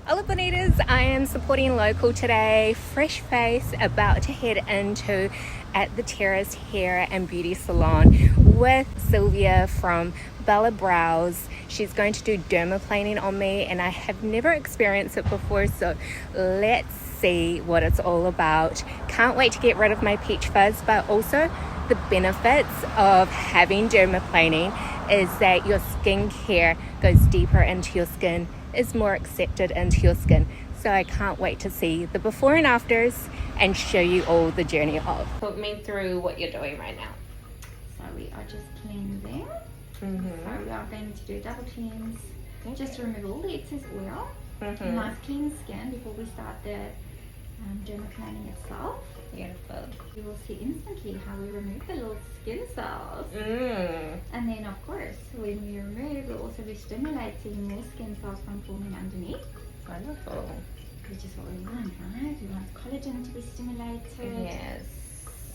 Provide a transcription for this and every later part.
Hola bonitas, I am supporting local today, fresh face, about to head into at the Terrace Hair and Beauty Salon with Sylvia from Bella Brows. She's going to do dermaplaning on me and I have never experienced it before, so let's see what it's all about. Can't wait to get rid of my peach fuzz, but also the benefits of having dermaplaning is that your skincare goes deeper into your skin, is more accepted into your skin. So I can't wait to see the before and afters and show you all the journey of. Put me through what you're doing right now. So we are just cleansing. So we are going to do double cleanse, just to remove all the excess oil. Nice clean skin before we start the dermaplaning itself. Beautiful. You will see instantly how we remove the little skin cells. And then of course, when we remove, we'll also be stimulating more skin cells from forming underneath. Wonderful. Which is what we want, right? We want collagen to be stimulated. Yes.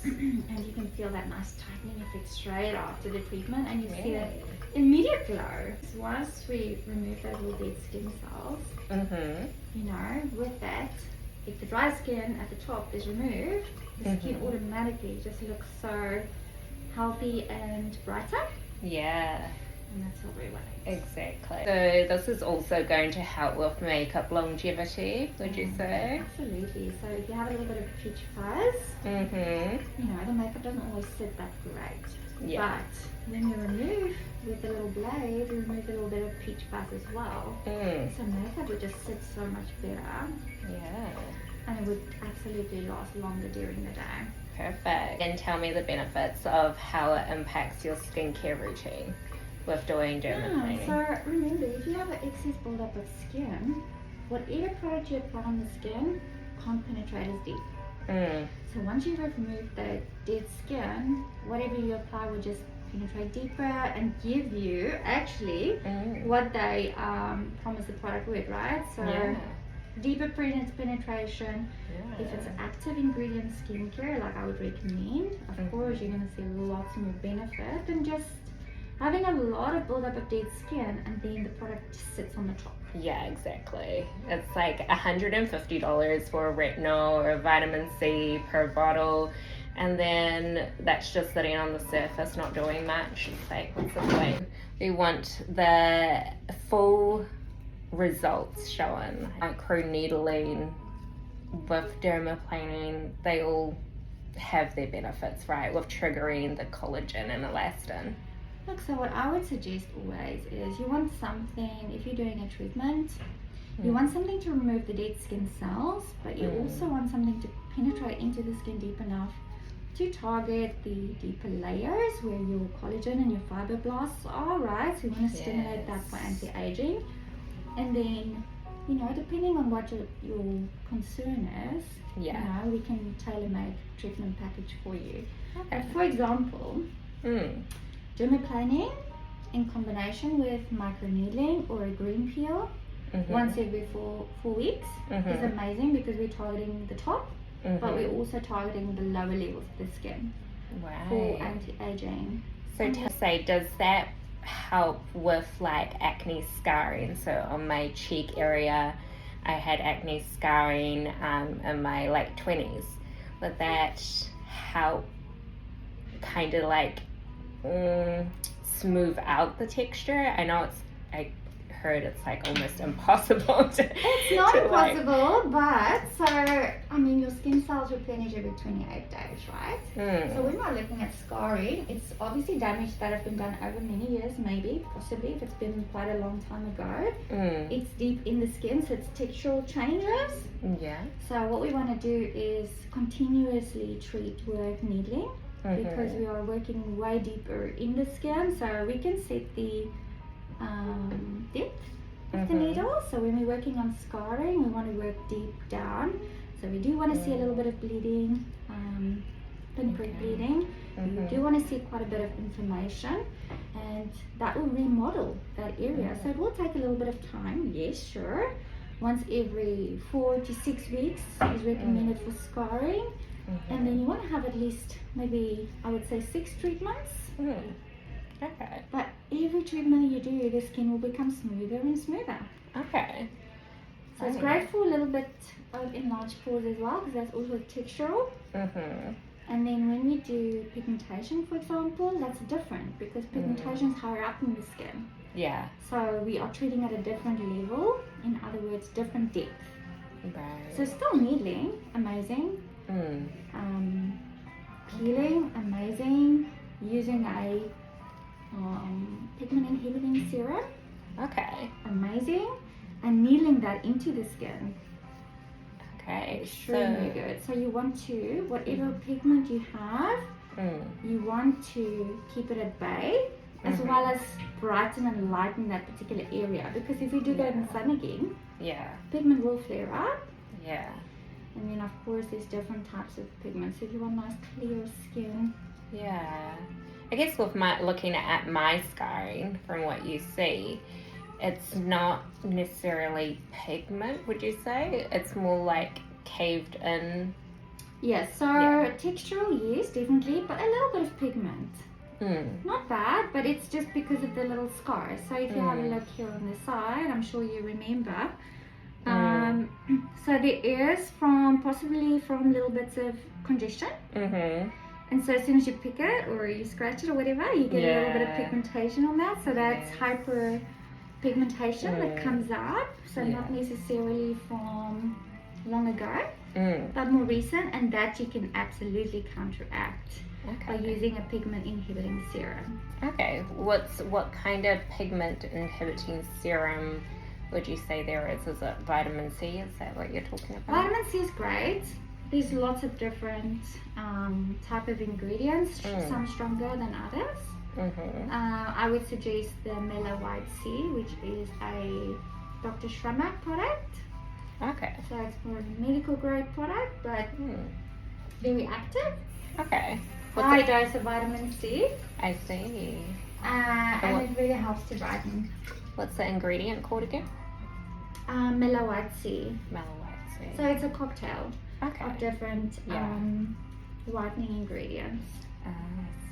And you can feel that nice tightening effect straight after the treatment, and you see that immediate glow. So once we remove those little dead skin cells, you know, with that, if the dry skin at the top is removed, the skin automatically just looks so healthy and brighter. Yeah. And that's what we want. Exactly. So this is also going to help with makeup longevity, would you say? Absolutely. So if you have a little bit of peach fuzz, you know, the makeup doesn't always sit that great. Yeah. But when you remove with the little blade, you remove a little bit of peach fuzz as well. So makeup would just sit so much better. Yeah. And it would absolutely last longer during the day. Perfect. And tell me the benefits of how it impacts your skincare routine with doing dermaplaning. So remember, if you have an excess buildup of skin, whatever product you apply on the skin can't penetrate as deep. So once you have removed the dead skin, whatever you apply will just penetrate deeper and give you actually what they promise the product would, right? So deeper penetration. If it's active ingredient skincare, like I would recommend, of course you're going to see lots more benefit than just having a lot of buildup of dead skin and then the product just sits on the top. Yeah, exactly. It's like $150 for a retinol or a vitamin C per bottle, and then that's just sitting on the surface not doing much. It's like, what's the point? We want the full results shown. Microneedling with dermaplaning, they all have their benefits, right? With triggering the collagen and elastin. Look, so what I would suggest always is you want something, if you're doing a treatment, you want something to remove the dead skin cells, but you also want something to penetrate into the skin deep enough to target the deeper layers where your collagen and your fibroblasts are, right? So you want to stimulate that for anti-aging. And then, you know, depending on what your concern is, you know, we can tailor-make treatment package for you. For example, dermaplaning in combination with microneedling or a green peel once every four weeks is amazing because we're targeting the top, but we're also targeting the lower levels of the skin for anti-aging. So to say, does that help with like acne scarring? So on my cheek area, I had acne scarring in my late 20s. Would that help kind of like smooth out the texture? I know I heard it's like almost impossible to. It's not impossible, but so I mean your skin cells replenish every 28 days, right? So when we're looking at scarring, it's obviously damage that has been done over many years, maybe, possibly if it's been quite a long time ago. It's deep in the skin, so it's textural changes. So what we want to do is continuously treat with needling. Because we are working way deeper in the skin, so we can set the depth of the needle. So when we're working on scarring, we want to work deep down. So we do want to see a little bit of bleeding, pinprick bleeding. We do want to see quite a bit of inflammation, and that will remodel that area. So it will take a little bit of time, yes, sure. Once every 4 to 6 weeks is recommended for scarring. And then you want to have at least maybe, I would say, 6 treatments. Okay. But every treatment you do, the skin will become smoother and smoother. Okay. So it's great for a little bit of enlarged pores as well, because that's also textural. And then when we do pigmentation, for example, that's different because pigmentation is higher up in the skin. Yeah. So we are treating at a different level, in other words, different depth. Right. So still needling, amazing. Peeling, amazing. Using a pigment inhibiting serum, Okay. amazing. And needling that into the skin, Okay. extremely good. So you want to, whatever pigment you have, you want to keep it at bay, as well as brighten and lighten that particular area, because if you do go in the sun again, pigment will flare up. Yeah. And then of course there's different types of pigments. So if you want nice clear skin, Yeah. I guess with looking at my scarring, from what you see, it's not necessarily pigment, would you say? It's more like caved in. yes, so textural, yes, definitely, but a little bit of pigment. Not bad, but it's just because of the little scars. So if you have a look here on the side, I'm sure you remember. So there is possibly from little bits of congestion. And so as soon as you pick it or you scratch it or whatever, you get a little bit of pigmentation on that. So that's hyper pigmentation that comes up. So not necessarily from long ago, but more recent, and that you can absolutely counteract by using a pigment inhibiting serum. Okay. What kind of pigment inhibiting serum would you say there is? Is it vitamin C? Is that what you're talking about? Vitamin C is great. There's lots of different type of ingredients, some stronger than others. I would suggest the Mellow White C, which is a Dr. Schrammack product. Okay. So it's more a medical grade product, but very active. Okay. High dose of vitamin C. I see. And it really helps to brighten. What's the ingredient called again? Mellow White C. Mellow White C. So it's a cocktail of different whitening ingredients. I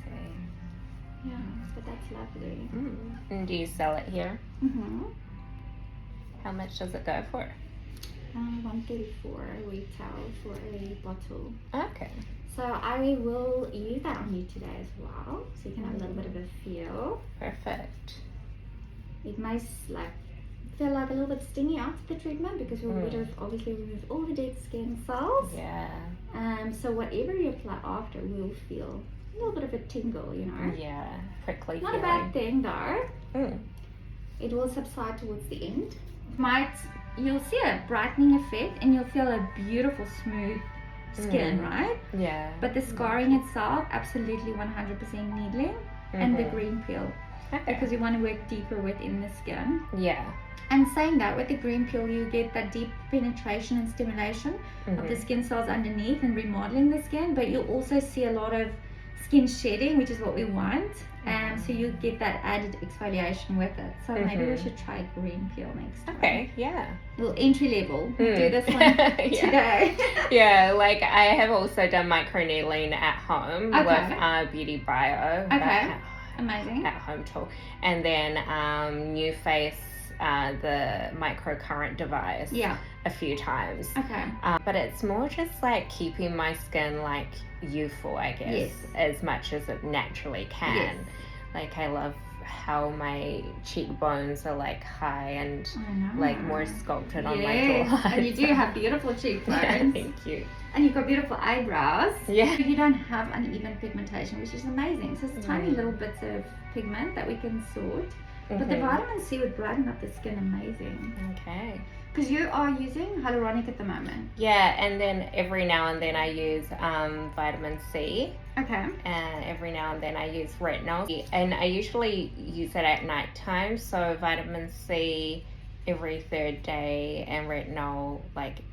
see. Yeah, so that's lovely. And do you sell it here? How much does it go for? $134 retail for a bottle. Okay. So I will use that on you today as well, so you can have a little bit of a feel. Perfect. It may feel like a little bit stingy after the treatment because we would have obviously removed all the dead skin cells. Yeah. So whatever you apply after will feel a little bit of a tingle, you know. Yeah. Prickly. Not a bad thing though. It will subside towards the end. You'll see a brightening effect and you'll feel a beautiful smooth skin, right? Yeah. But the scarring itself, absolutely 100% needling and the green peel. Because you want to work deeper within the skin. Yeah. And saying that, with the green peel, you get that deep penetration and stimulation of the skin cells underneath and remodeling the skin. But you also see a lot of skin shedding, which is what we want. So you get that added exfoliation with it. So maybe we should try green peel next time. Okay, yeah. A little entry level. Do this one today. Yeah, like I have also done microneedling at home with Beauty Bio. Okay. Amazing. At home tool. And then New Face, the microcurrent device a few times. Okay. But it's more just like keeping my skin like youthful, I guess, as much as it naturally can. Yes. Like I love how my cheekbones are like high and like more sculpted on my jawline. And you do have beautiful cheekbones. Yeah, thank you. And you've got beautiful eyebrows. Yeah. You don't have uneven pigmentation, which is amazing. So it's tiny little bits of pigment that we can sort. But the vitamin C would brighten up the skin amazing. Okay. Because you are using hyaluronic at the moment. Yeah, and then every now and then I use vitamin C. Okay. And every now and then I use retinol. And I usually use it at night time. So vitamin C every third day and retinol like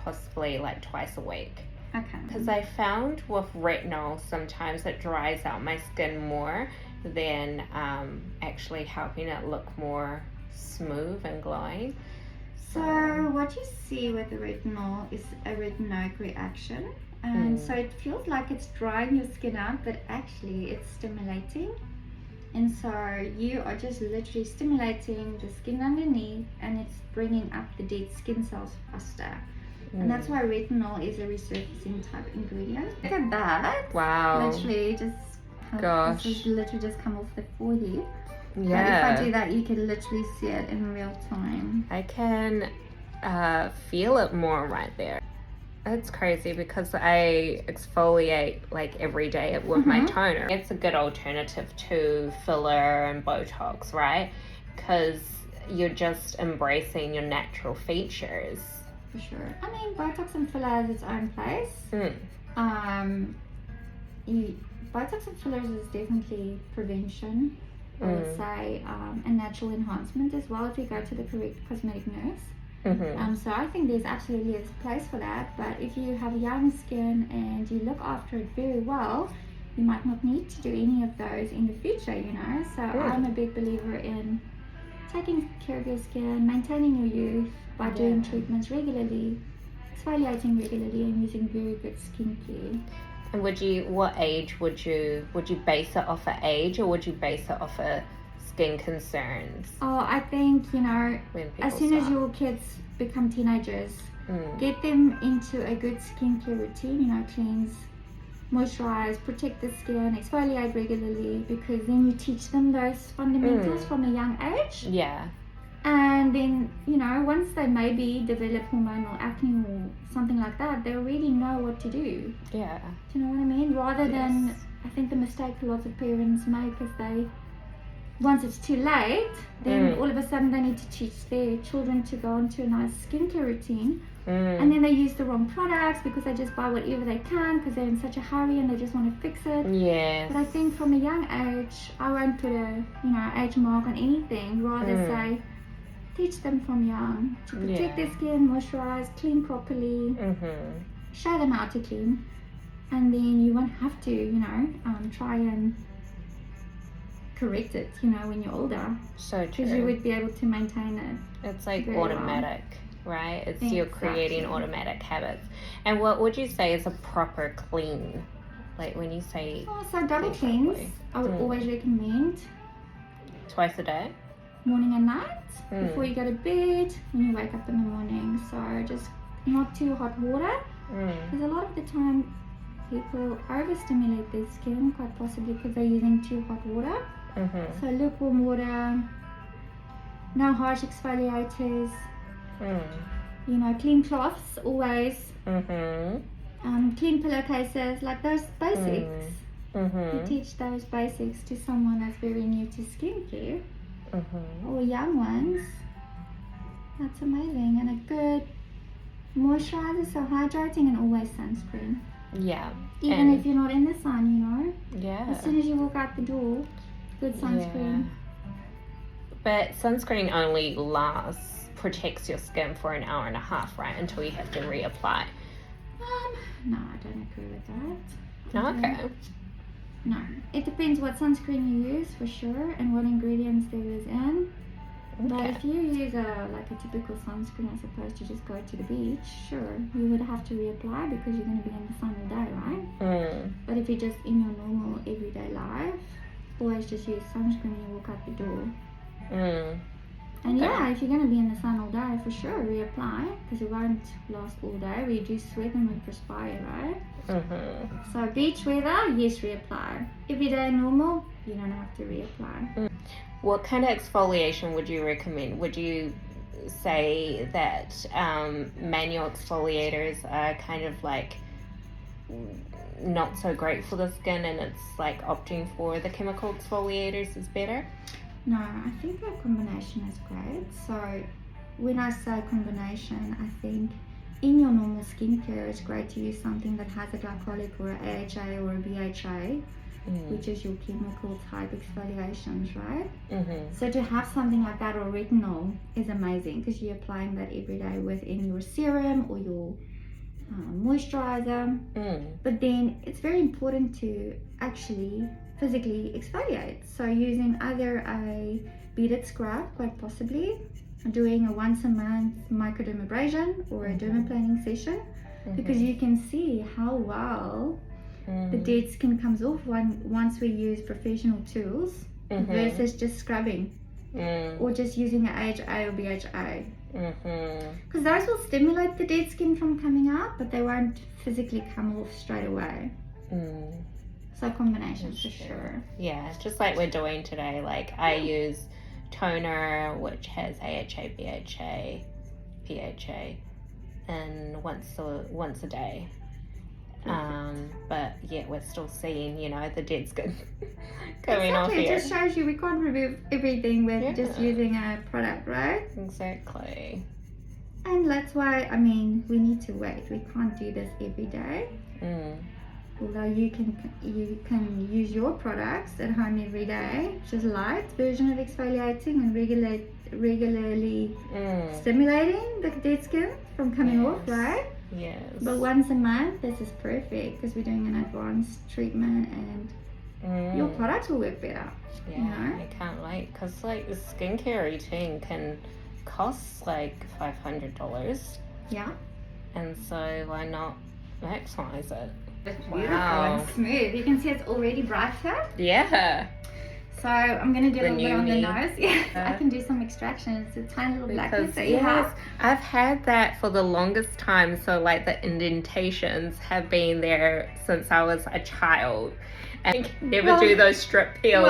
possibly like twice a week. Okay. Because I found with retinol sometimes it dries out my skin more than actually helping it look more smooth and glowing. So what you see with the retinol is a retinoic reaction. And so it feels like it's drying your skin out, but actually it's stimulating And so you are just literally stimulating the skin underneath, and it's bringing up the dead skin cells faster. And that's why retinol is a resurfacing type ingredient. Look at that. Wow. Literally just, Gosh. this is literally just come off the forehead. Yeah. But if I do that, you can literally see it in real time. I can feel it more right there. It's crazy because I exfoliate like every day with my toner. It's a good alternative to filler and Botox, right? Because you're just embracing your natural features. For sure. I mean, Botox and filler has its own place. Botox and fillers is definitely prevention. I would say a natural enhancement as well if you go to the correct cosmetic nurse. So I think there's absolutely a place for that. But if you have young skin and you look after it very well, you might not need to do any of those in the future, you know. So I'm a big believer in taking care of your skin, maintaining your youth by doing treatments regularly, exfoliating regularly, and using very good skincare. And what age would you base it off of age, or would you base it off of skin concerns? Oh, I think, you know, as soon as your kids become teenagers, get them into a good skincare routine, you know, cleanse, moisturize, protect the skin, exfoliate regularly, because then you teach them those fundamentals from a young age. Yeah. And then, you know, once they maybe develop hormonal acne or something like that, they already know what to do. Yeah. Do you know what I mean? Rather than, I think the mistake lots of parents make is once it's too late, then all of a sudden they need to teach their children to go into a nice skincare routine. And then they use the wrong products because they just buy whatever they can because they're in such a hurry and they just want to fix it. Yes. But I think from a young age, I won't put a age mark on anything. Rather say, teach them from young to protect their skin, moisturize, clean properly, show them how to clean, and then you won't have to, you know, try and correct it, you know, when you're older. So true. Because you would be able to maintain it. It's like very automatic, right? It's you're creating automatic habits. And what would you say is a proper clean? Like when you say so double cleanse, I would always recommend twice a day, morning and night, before you go to bed, when you wake up in the morning. So just not too hot water, because a lot of the time people overstimulate their skin, quite possibly because they're using too hot water. So lukewarm water, no harsh exfoliators, you know, clean cloths always, clean pillowcases, like those basics. You teach those basics to someone that's very new to skincare, or young ones. That's amazing. And a good moisturizer, so hydrating, and always sunscreen. Yeah. Even if you're not in the sun, you know. Yeah. As soon as you walk out the door, good sunscreen. But sunscreen only protects your skin for an hour and a half, right? Until you have to reapply. No, I don't agree with that. No, okay. No, it depends what sunscreen you use for sure, and what ingredients there is in. But if you use a typical sunscreen as opposed to just go to the beach, sure, you would have to reapply because you're going to be in the sun all day, right? But if you're just in your normal everyday life, always just use sunscreen when you walk out the door. And if you're going to be in the sun all day, for sure, reapply, because it won't last all day. We do sweat and we perspire, right? So beach weather, yes, reapply. Everyday normal, you don't have to reapply. What kind of exfoliation would you recommend? Would you say that manual exfoliators are kind of like not so great for the skin, and it's like opting for the chemical exfoliators is better? No, I think a combination is great. So when I say combination, I think in your normal skincare, it's great to use something that has a glycolic or a AHA or a BHA, which is your chemical type exfoliations, right? So to have something like that, or retinol, is amazing because you're applying that every day within your serum or your moisturizer. But then it's very important to actually physically exfoliate. So using either a beaded scrub, quite possibly, doing a once a month microdermabrasion or a dermaplaning session, because you can see how well the dead skin comes off once we use professional tools versus just scrubbing or just using an AHA or BHA. Because those will stimulate the dead skin from coming out, but they won't physically come off straight away. So combination for sure. Yeah, it's just like we're doing today. Like I use toner which has AHA, BHA, PHA, and once a day. But yeah, we're still seeing, you know, the dead skin coming off here. It just shows you we can't remove everything with just using a product, right? Exactly. And that's why, I mean, we need to wait. We can't do this every day. Although you can use your products at home every day, just light version of exfoliating and regularly stimulating the dead skin from coming off, right? Yes. But once a month, this is perfect because we're doing an advanced treatment and your products will work better. Yeah, you know? I can't wait because like the skincare routine can cost like $500. Yeah. And so why not maximize it? It's beautiful and smooth. You can see it's already brighter. Yeah. So I'm going to do a little bit on the nose. Yeah, I can do some extractions. It's a tiny little blackness that you have. I've had that for the longest time. So like the indentations have been there since I was a child. And I can never do those strip peels,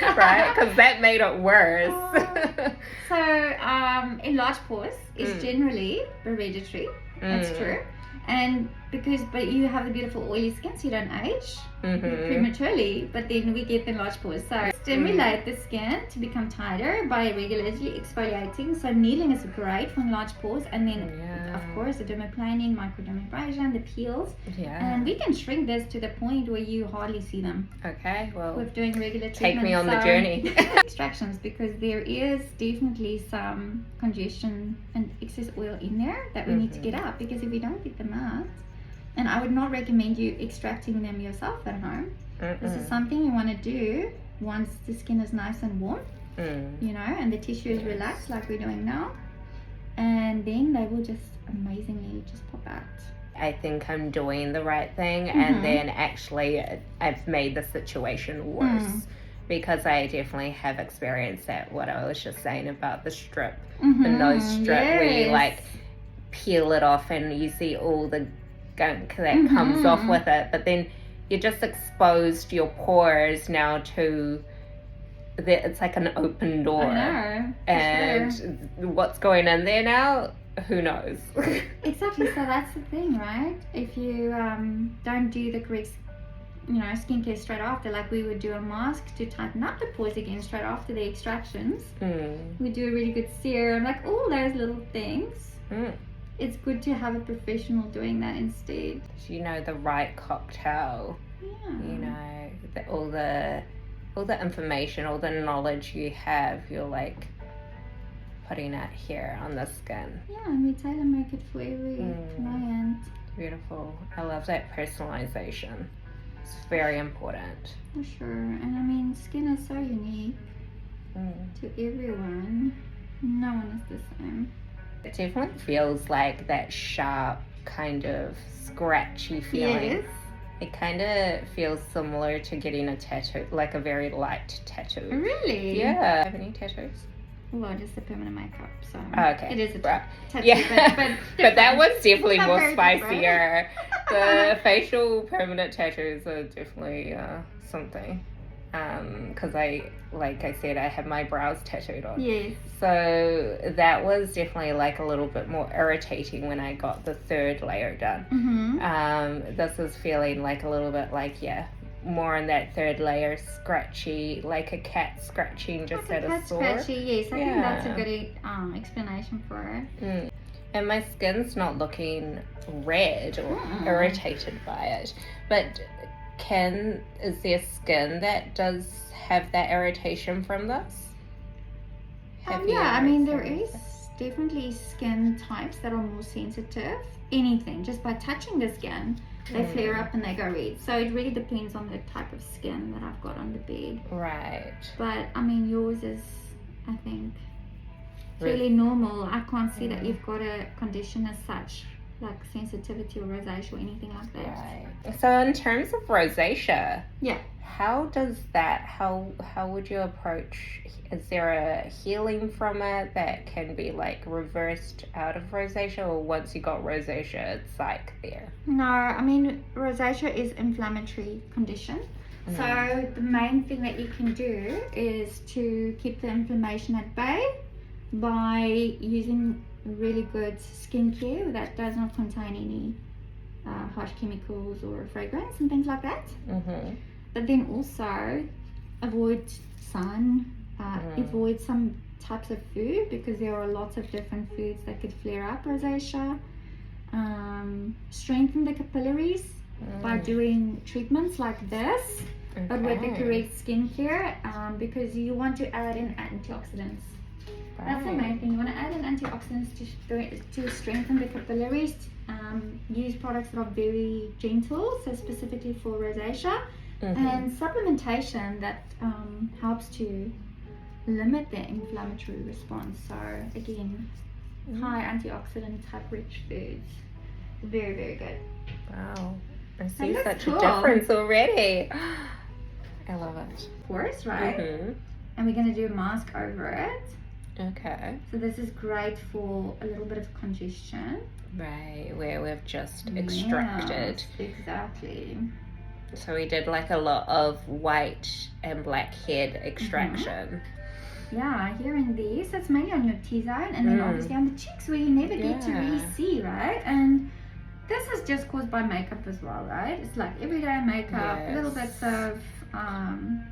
right? Because that made it worse. So enlarged pores is generally hereditary. That's true. And but you have the beautiful oily skin, so you don't age prematurely, but then we get the enlarged pores. So stimulate the skin to become tighter by regularly exfoliating. So needling is great for enlarged pores, and then of course the dermaplaning, microdermabrasion, the peels. And we can shrink this to the point where you hardly see them. Okay, well, with doing regular treatment. Take me on the journey. Extractions, because there is definitely some congestion and excess oil in there that we need to get out, because if we don't get them out, and I would not recommend you extracting them yourself at home. This is something you want to do once the skin is nice and warm, you know, and the tissue is relaxed like we're doing now, and then they will just amazingly just pop out. I think I'm doing the right thing, and then actually I've made the situation worse, because I definitely have experienced that, what I was just saying about the strip, the nose strip, where you like peel it off and you see all the gunk that comes off with it, but then you just exposed your pores now to it's like an open door. I know, and what's going in there now, who knows? Exactly. So that's the thing, right? If you don't do the correct skincare straight after, like we would do a mask to tighten up the pores again straight after the extractions, we do a really good serum, like all those little things. It's good to have a professional doing that instead. You know, the right cocktail. You know, all the information, all the knowledge you have, you're like putting it here on the skin. Yeah, and we tailor-make it for every client. Beautiful. I love that personalization. It's very important. For sure. And I mean, skin is so unique to everyone. No one is the same. It definitely feels like that sharp kind of scratchy feeling. Yes. It kind of feels similar to getting a tattoo, like a very light tattoo. Really? Yeah. Have any tattoos? Well, just a permanent makeup, so okay. It is a tattoo, yeah. But that one's definitely more spicier. The facial permanent tattoos are definitely something. Because like I said, I have my brows tattooed on. Yes. So that was definitely like a little bit more irritating when I got the third layer done. This is feeling like a little bit like, more on that third layer, scratchy, like a cat scratching just like at a sore. Scratchy, yes. I think that's a good explanation for it. And my skin's not looking red or irritated by it. But is there skin that does have that irritation from this? I mean, there is definitely skin types that are more sensitive. Anything, just by touching the skin, they flare up and they go red. So it really depends on the type of skin that I've got on the bed. Right. But I mean, yours is, I think, really normal. I can't see that you've got a condition as such like sensitivity or rosacea or anything like that. Right. So in terms of rosacea, Yeah. how would you approach, is there a healing from it that can be like reversed out of rosacea, or once you got rosacea it's like there? No, I mean rosacea is inflammatory condition. So the main thing that you can do is to keep the inflammation at bay by using really good skincare that does not contain any harsh chemicals or fragrance and things like that. But then also avoid sun, avoid some types of food because there are lots of different foods that could flare up rosacea. Strengthen the capillaries by doing treatments like this, but with the correct skincare, because you want to add in antioxidants. That's the main thing. You want to add in antioxidants to strengthen the capillaries. Use products that are very gentle, so specifically for rosacea, and supplementation that helps to limit the inflammatory response. So again, high antioxidant type rich foods. Very, very good. Wow. I see looks such cool. a difference already. I love it. Pores, right? And we're going to do a mask over it. Okay. So this is great for a little bit of congestion. Right, where we've just extracted. Yes, exactly. So we did like a lot of white and black head extraction. Yeah, here in these, it's mainly on your T-zone and then obviously on the cheeks where you never get to really see, right? And this is just caused by makeup as well, right? It's like everyday makeup, little bits of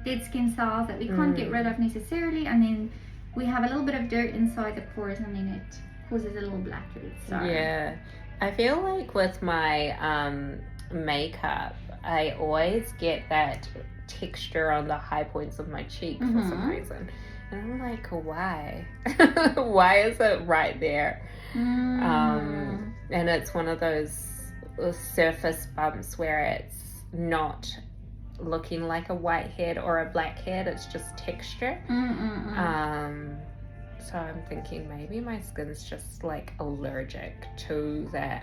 dead skin cells that we can't get rid of necessarily, and then we have a little bit of dirt inside the pores and then it causes a little blackhead. So yeah, I feel like with my makeup, I always get that texture on the high points of my cheek for some reason. And I'm like, why? Why is it right there? And it's one of those surface bumps where it's not looking like a white head or a black head, it's just texture. So I'm thinking maybe my skin's just like allergic to the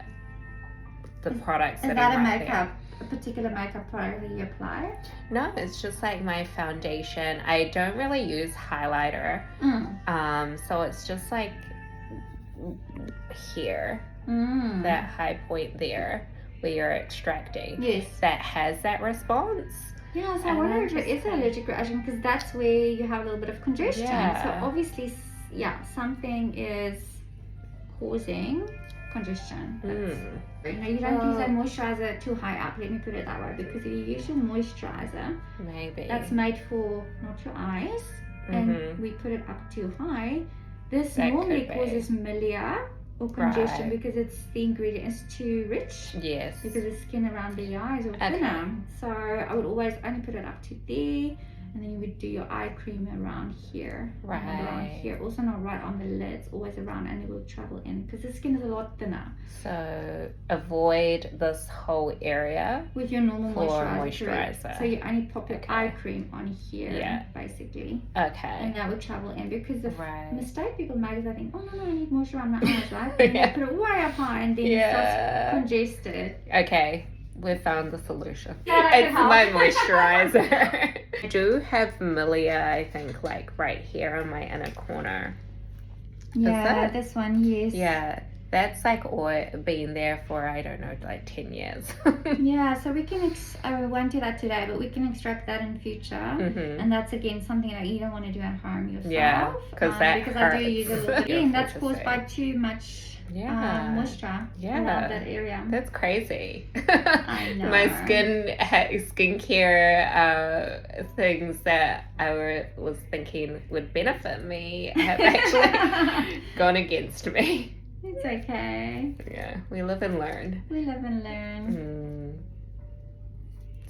products that are right there. A particular makeup product that you apply? No, it's just like my foundation. I don't really use highlighter. So it's just like here, that high point there where you're extracting. Yes. That has that response. Yeah, so I wonder if it is an allergic reaction because that's where you have a little bit of congestion. Yeah. So obviously, something is causing congestion. You know, you don't use that moisturizer too high up, let me put it that way, because if you use your moisturizer, maybe that's made for not your eyes, and we put it up too high, this normally causes milia or congestion because the ingredient is too rich. Yes. Because the skin around the eyes are thinner. So I would always only put it up to there, and then you would do your eye cream around here. Right. And around here. Also not right on the lids, always around, and it will travel in because the skin is a lot thinner. So avoid this whole area with your normal moisturizer. Correct. So you only pop your eye cream on here, basically. Okay. And that would travel in because the mistake people make is I think, oh no, I need moisture on my eyes, right? And they put it way up high and then it starts congested. Okay. We found the solution. Yeah, it's my moisturizer. I do have milia, I think, like right here on my inner corner. Yeah, this one, yes. Yeah, that's like been there for, I don't know, like 10 years. Yeah, so we can, I won't do that today, but we can extract that in future. And that's again something that you don't want to do at home yourself. Yeah, because I do use a little bit. Again, that's caused by too much moisture around that area. That's crazy. I know. My skincare things that I was thinking would benefit me have actually gone against me. It's okay. Yeah, we live and learn. We live and learn.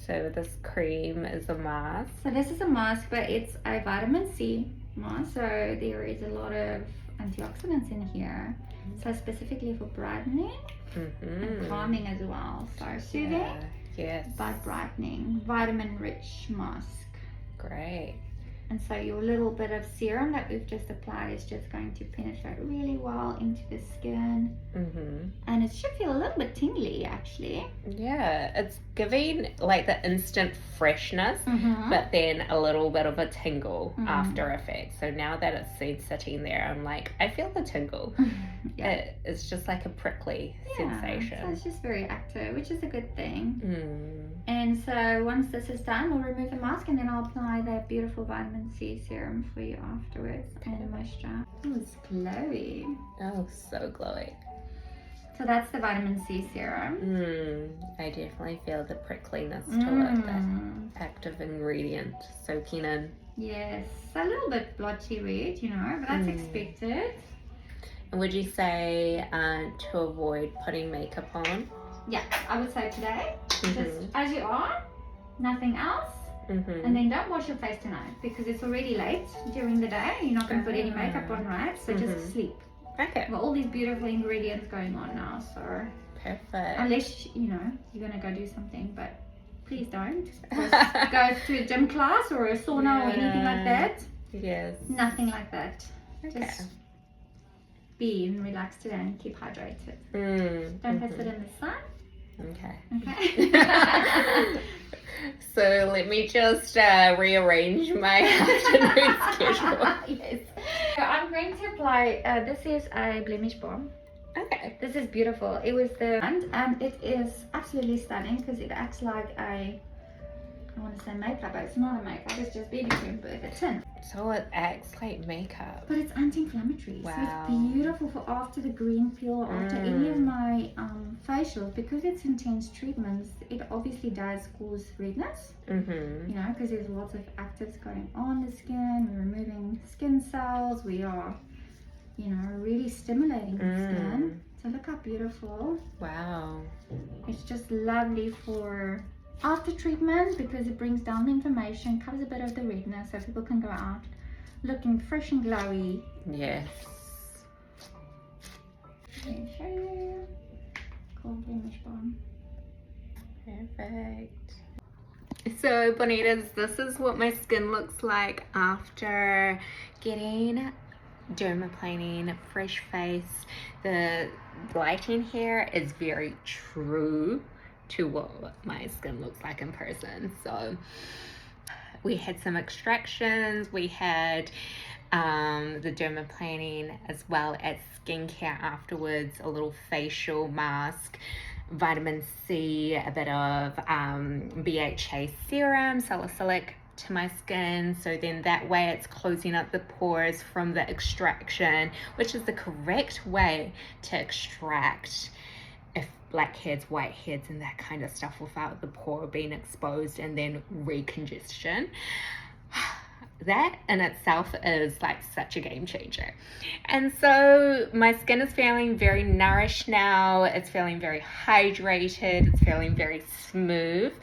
So this cream is a mask. So this is a mask, but it's a vitamin C mask. So there is a lot of antioxidants in here. So specifically for brightening and calming as well. So soothing, but brightening, vitamin-rich mask. Great. And so your little bit of serum that we've just applied is just going to penetrate really well into the skin. And it should feel a little bit tingly actually. Yeah, it's giving like the instant freshness, Mm-hmm. but then a little bit of a tingle after effect. So now that it's been sitting there, I'm like, I feel the tingle. Yeah. It's just like a prickly sensation. So it's just very active, which is a good thing. Mm. And so once this is done, we'll remove the mask and then I'll apply that beautiful vitamin C serum for you afterwards. And moisture. Oh, it's glowy. Oh, so glowy. So that's the vitamin C serum. I definitely feel the prickliness to it, that active ingredient soaking in. Yes, a little bit blotchy red, you know, but that's expected. And would you say to avoid putting makeup on? Yeah, I would say today, just as you are, nothing else. And then don't wash your face tonight because it's already late during the day. You're not going to put any makeup on, right? So just sleep. Okay. Well, all these beautiful ingredients going on now, so. Perfect. Unless, you know, you're going to go do something, but please don't. Go to a gym class or a sauna or anything like that. Yes. Nothing like that. Okay. Just be and relax today and keep hydrated. Don't go sit in the sun. Okay. So let me just rearrange my afternoon schedule. Yes. So I'm going to apply, this is a blemish balm. Okay. This is beautiful. It was the, and it is absolutely stunning because it acts like a, I want to say makeup, but it's not a makeup, it's just BB cream with a tint. So it acts like makeup. But it's anti-inflammatory. Wow. So it's beautiful for after the green peel, after any of my facials, because it's intense treatments, it obviously does cause redness. You know, because there's lots of actives going on the skin, we're removing skin cells, we are, you know, really stimulating the skin. So look how beautiful. Wow. It's just lovely for after treatment because it brings down the inflammation, covers a bit of the redness so people can go out looking fresh and glowy. Yes. Let me show you. Cool blemish balm. Perfect. So bonitas, this is what my skin looks like after getting dermaplaning, fresh face. The lighting here is very true to what my skin looks like in person. So we had some extractions, we had the dermaplaning as well as skincare afterwards, a little facial mask, vitamin C, a bit of BHA serum, salicylic to my skin, so then that way it's closing up the pores from the extraction, which is the correct way to extract if blackheads, whiteheads and that kind of stuff without the pore being exposed and then recongestion. That in itself is like such a game changer. And so my skin is feeling very nourished now. It's feeling very hydrated. It's feeling very smooth.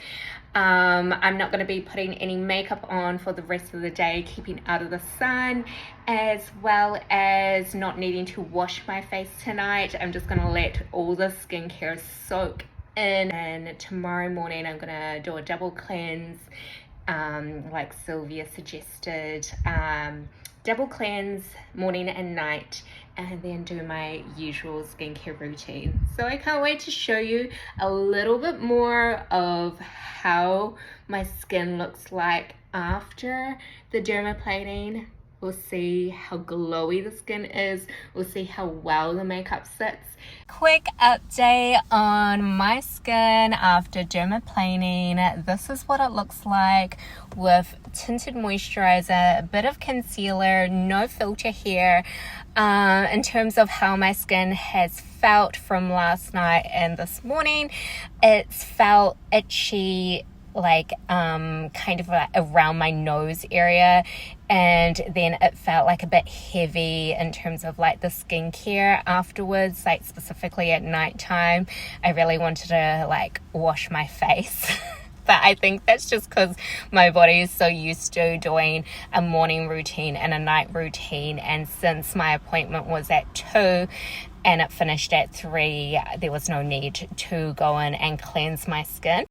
I'm not going to be putting any makeup on for the rest of the day, keeping out of the sun, as well as not needing to wash my face tonight. I'm just going to let all the skincare soak in, and tomorrow morning I'm going to do a double cleanse, like Sylvia suggested. Double cleanse morning and night, and then do my usual skincare routine. So I can't wait to show you a little bit more of how my skin looks like after the dermaplaning. We'll see how glowy the skin is. We'll see how well the makeup sits. Quick update on my skin after dermaplaning. This is what it looks like with tinted moisturizer, a bit of concealer, no filter here. In terms of how my skin has felt from last night and this morning, it's felt itchy, like kind of like around my nose area, and then it felt like a bit heavy in terms of like the skincare afterwards, like specifically at nighttime. I really wanted to like wash my face. But I think that's just because my body is so used to doing a morning routine and a night routine, and since my appointment was at 2 and it finished at 3, there was no need to go in and cleanse my skin.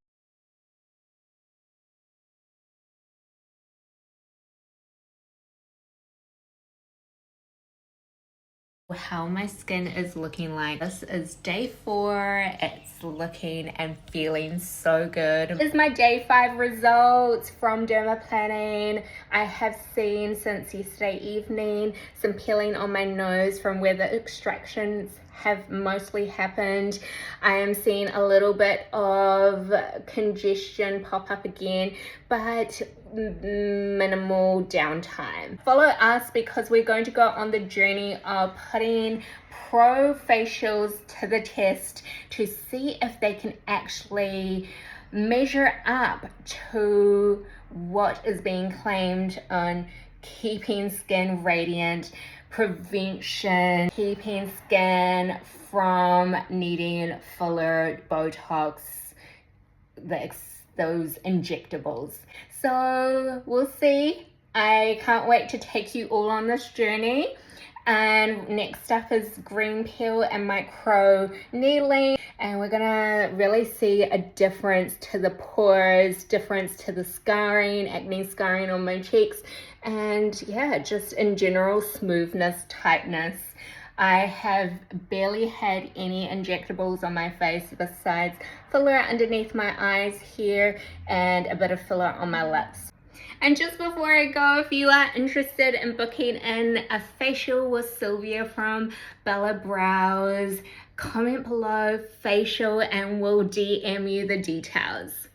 How my skin is looking like. This is day 4. It's looking and feeling so good. This is my day 5 results from Dermaplaning. I have seen since yesterday evening some peeling on my nose from where the extractions have mostly happened. I am seeing a little bit of congestion pop up again, but minimal downtime. Follow us because we're going to go on the journey of putting pro facials to the test to see if they can actually measure up to what is being claimed on keeping skin radiant, prevention, keeping skin from needing filler, Botox, those injectables. So we'll see. I can't wait to take you all on this journey. And next up is green peel and micro needling, and we're gonna really see a difference to the pores, difference to the scarring, acne scarring on my cheeks, and yeah, just in general smoothness, tightness. I have barely had any injectables on my face besides filler underneath my eyes here and a bit of filler on my lips. And just before I go, if you are interested in booking in a facial with Sylvia from Bella Brows, comment below facial and we'll DM you the details.